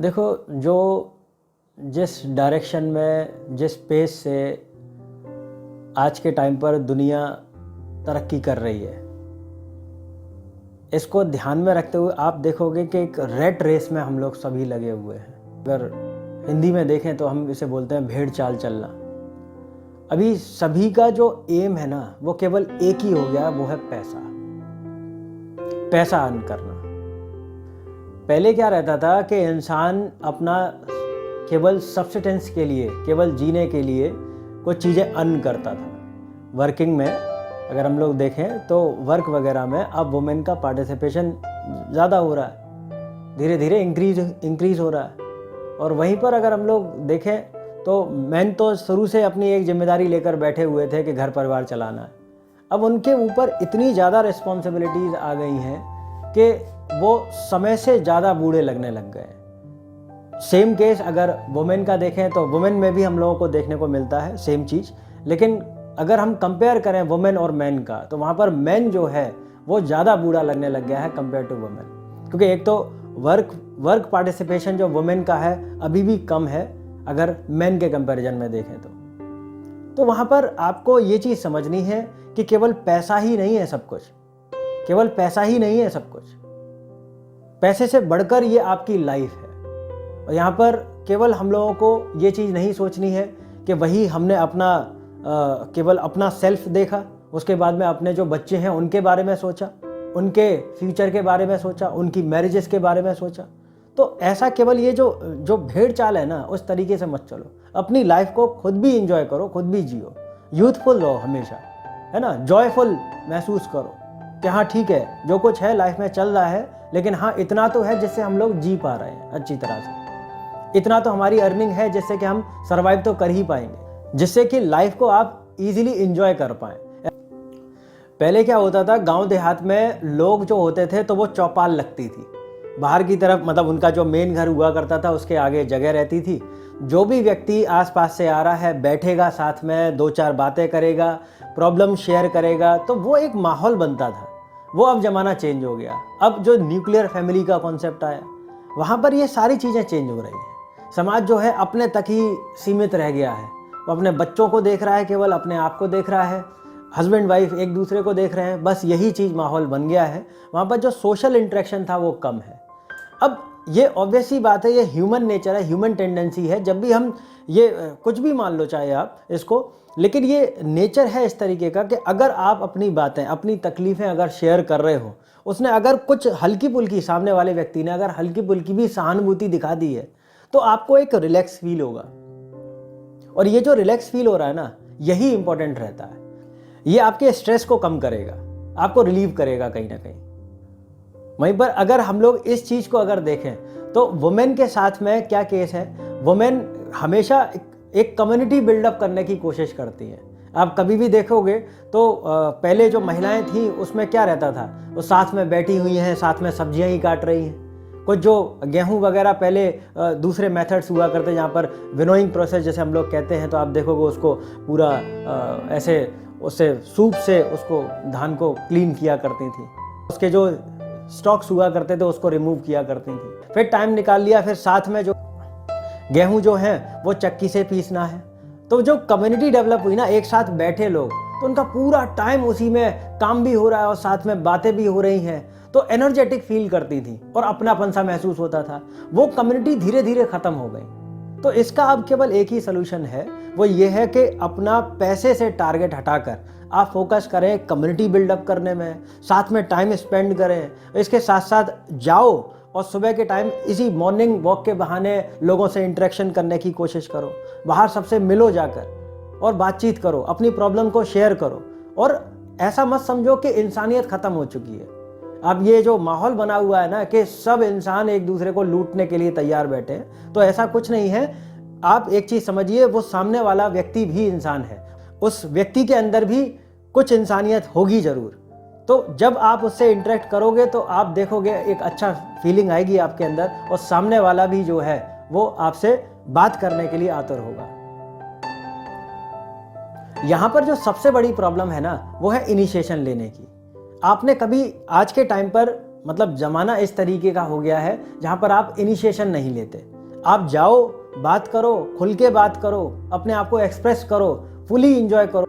देखो, जो जिस डायरेक्शन में, जिस पेस से आज के टाइम पर दुनिया तरक्की कर रही है, इसको ध्यान में रखते हुए आप देखोगे कि एक रेट रेस में हम लोग सभी लगे हुए हैं। अगर हिंदी में देखें तो हम इसे बोलते हैं भेड़ चाल चलना। अभी सभी का जो एम है ना, वो केवल एक ही हो गया, वो है पैसा अर्न करना। पहले क्या रहता था कि इंसान अपना केवल सब्सिस्टेंस के लिए, केवल जीने के लिए कुछ चीज़ें अर्न करता था। वर्किंग में अगर हम लोग देखें तो वर्क वगैरह में अब वुमेन का पार्टिसिपेशन ज़्यादा हो रहा है, धीरे धीरे इंक्रीज हो रहा है। और वहीं पर अगर हम लोग देखें तो मैन तो शुरू से अपनी एक जिम्मेदारी लेकर बैठे हुए थे कि घर परिवार चलाना है। अब उनके ऊपर इतनी ज़्यादा रिस्पॉन्सिबिलिटीज़ आ गई हैं कि वो समय से ज़्यादा बूढ़े लगने लग गए। सेम केस अगर वुमेन का देखें तो वुमेन में भी हम लोगों को देखने को मिलता है सेम चीज़, लेकिन अगर हम कंपेयर करें वुमेन और मैन का, तो वहाँ पर मैन जो है वो ज़्यादा बूढ़ा लगने लग गया है कंपेयर टू वुमेन। क्योंकि एक तो वर्क पार्टिसिपेशन जो वुमेन का है अभी भी कम है अगर मैन के कंपैरिजन में देखें तो वहाँ पर आपको ये चीज़ समझनी है कि केवल पैसा ही नहीं है सब कुछ, केवल पैसा ही नहीं है सब कुछ। पैसे से बढ़कर ये आपकी लाइफ है। और यहाँ पर केवल हम लोगों को ये चीज़ नहीं सोचनी है कि वही हमने केवल अपना सेल्फ देखा, उसके बाद में अपने जो बच्चे हैं उनके बारे में सोचा, उनके फ्यूचर के बारे में सोचा, उनकी मैरिजेस के बारे में सोचा। तो ऐसा केवल ये जो भेड़ चाल है ना, उस तरीके से मत चलो। अपनी लाइफ को खुद भी इंजॉय करो, खुद भी जियो, यूथफुल रहो हमेशा, है ना, जॉयफुल महसूस करो कि हाँ ठीक है, जो कुछ है लाइफ में चल रहा है, लेकिन हाँ इतना तो है जिससे हम लोग जी पा रहे हैं अच्छी तरह से। इतना तो हमारी अर्निंग है जिससे कि हम सर्वाइव तो कर ही पाएंगे, जिससे कि लाइफ को आप इजीली एंजॉय कर पाएं। पहले क्या होता था, गांव देहात में लोग जो होते थे तो वो चौपाल लगती थी बाहर की तरफ, मतलब उनका जो मेन घर हुआ करता था उसके आगे जगह रहती थी। जो भी व्यक्ति आसपास से आ रहा है बैठेगा, साथ में दो चार बातें करेगा, प्रॉब्लम शेयर करेगा, तो वो एक माहौल बनता था। वो अब ज़माना चेंज हो गया। अब जो न्यूक्लियर फैमिली का कॉन्सेप्ट आया, वहाँ पर ये सारी चीज़ें चेंज हो रही हैं। समाज जो है अपने तक ही सीमित रह गया है। वो अपने बच्चों को देख रहा है, केवल अपने आप को देख रहा है, हस्बैंड वाइफ एक दूसरे को देख रहे हैं, बस यही चीज़ माहौल बन गया है। वहाँ पर जो सोशल इंटरेक्शन था वो कम है। अब ये ऑब्वियस ही बात है, ये ह्यूमन नेचर है, ह्यूमन टेंडेंसी है। जब भी हम ये कुछ भी मान लो चाहे आप इसको, लेकिन ये नेचर है इस तरीके का कि अगर आप अपनी बातें, अपनी तकलीफ़ें अगर शेयर कर रहे हो, उसने अगर कुछ हल्की फुल्की, सामने वाले व्यक्ति ने अगर हल्की फुल्की भी सहानुभूति दिखा दी है, तो आपको एक रिलैक्स फील होगा। और ये जो रिलैक्स फील हो रहा है ना, यही इंपॉर्टेंट रहता है। ये आपके स्ट्रेस को कम करेगा, आपको रिलीव करेगा कहीं ना कहीं। वहीं पर अगर हम लोग इस चीज़ को अगर देखें तो वुमेन के साथ में क्या केस है, वुमेन हमेशा एक कम्युनिटी बिल्डअप करने की कोशिश करती है। आप कभी भी देखोगे तो पहले जो महिलाएं थी उसमें क्या रहता था, वो साथ में बैठी हुई हैं, साथ में सब्जियां ही काट रही हैं। कुछ जो गेहूं वगैरह पहले दूसरे मेथड्स हुआ करते, जहाँ पर विनोइंग प्रोसेस जैसे हम लोग कहते हैं, तो आप देखोगे उसको पूरा ऐसे उससे सूप से उसको धान को क्लीन किया करती थी, उसके जो स्टॉक्स हुआ करते थे उसको रिमूव किया करती थी। फिर टाइम निकाल लिया, फिर साथ में जो गेहूं जो है वो चक्की से पीसना है। तो जो कम्युनिटी डेवलप हुई ना, एक साथ बैठे लोग, तो उनका पूरा टाइम उसी में काम भी हो रहा है और साथ में बातें भी हो रही हैं, तो एनर्जेटिक फील करती थी और अपनापन सा महसूस होता था। वो कम्युनिटी धीरे धीरे खत्म हो गई। तो इसका अब केवल एक ही सोल्यूशन है, वो ये है कि अपना पैसे से टारगेट हटाकर आप फोकस करें कम्युनिटी बिल्डअप करने में, साथ में टाइम स्पेंड करें। इसके साथ साथ जाओ और सुबह के टाइम इसी मॉर्निंग वॉक के बहाने लोगों से इंटरेक्शन करने की कोशिश करो, बाहर सबसे मिलो जाकर और बातचीत करो, अपनी प्रॉब्लम को शेयर करो। और ऐसा मत समझो कि इंसानियत ख़त्म हो चुकी है। अब ये जो माहौल बना हुआ है ना कि सब इंसान एक दूसरे को लूटने के लिए तैयार बैठे हैं, तो ऐसा कुछ नहीं है। आप एक चीज़ समझिए, वो सामने वाला व्यक्ति भी इंसान है, उस व्यक्ति के अंदर भी कुछ इंसानियत होगी ज़रूर। तो जब आप उससे इंटरेक्ट करोगे तो आप देखोगे एक अच्छा फीलिंग आएगी आपके अंदर, और सामने वाला भी जो है वो आपसे बात करने के लिए आतुर होगा। यहाँ पर जो सबसे बड़ी प्रॉब्लम है ना, वो है इनिशिएशन लेने की। आपने कभी आज के टाइम पर मतलब ज़माना इस तरीके का हो गया है जहाँ पर आप इनिशिएशन नहीं लेते। आप जाओ, बात करो, खुल के बात करो, अपने आप को एक्सप्रेस करो, फुली इंजॉय करो।